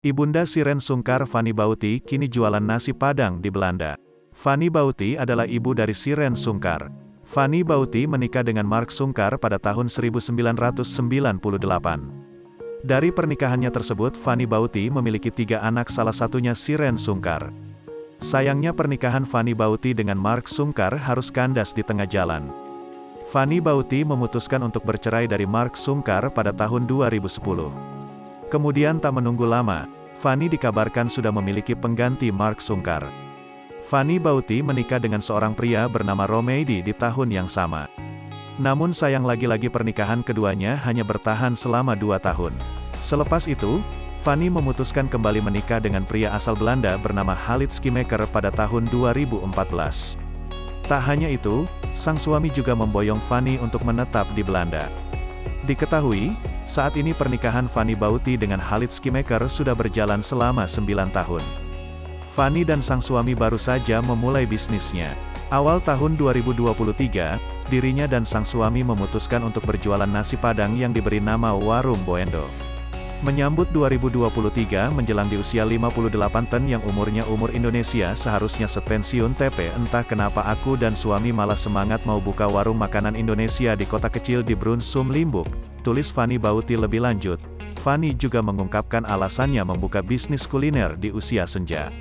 Ibunda Siren Sungkar Fanny Bauti kini jualan nasi Padang di Belanda. Fanny Bauti adalah ibu dari Siren Sungkar. Fanny Bauti menikah dengan Mark Sungkar pada tahun 1998. Dari pernikahannya tersebut Fanny Bauti memiliki 3 anak, salah satunya Siren Sungkar. Sayangnya pernikahan Fanny Bauti dengan Mark Sungkar harus kandas di tengah jalan. Fanny Bauti memutuskan untuk bercerai dari Mark Sungkar pada tahun 2010. Kemudian tak menunggu lama, Fanny dikabarkan sudah memiliki pengganti Mark Sungkar. Fanny Bauti menikah dengan seorang pria bernama Romedy di tahun yang sama. Namun sayang lagi-lagi pernikahan keduanya hanya bertahan selama 2 tahun. Selepas itu, Fanny memutuskan kembali menikah dengan pria asal Belanda bernama Halit Schumacher pada tahun 2014. Tak hanya itu, sang suami juga memboyong Fanny untuk menetap di Belanda. Diketahui, saat ini pernikahan Fanny Bauti dengan Halit Schumacher sudah berjalan selama 9 tahun. Fanny dan sang suami baru saja memulai bisnisnya. Awal tahun 2023, dirinya dan sang suami memutuskan untuk berjualan nasi Padang yang diberi nama Warung Boendo. Menyambut 2023 menjelang di usia 58 tahun yang umurnya umur Indonesia seharusnya sepensiun TP, entah kenapa aku dan suami malah semangat mau buka warung makanan Indonesia di kota kecil di Brunsum, Limburg, tulis Fanny Bauti lebih lanjut. Fanny juga mengungkapkan alasannya membuka bisnis kuliner di usia senja.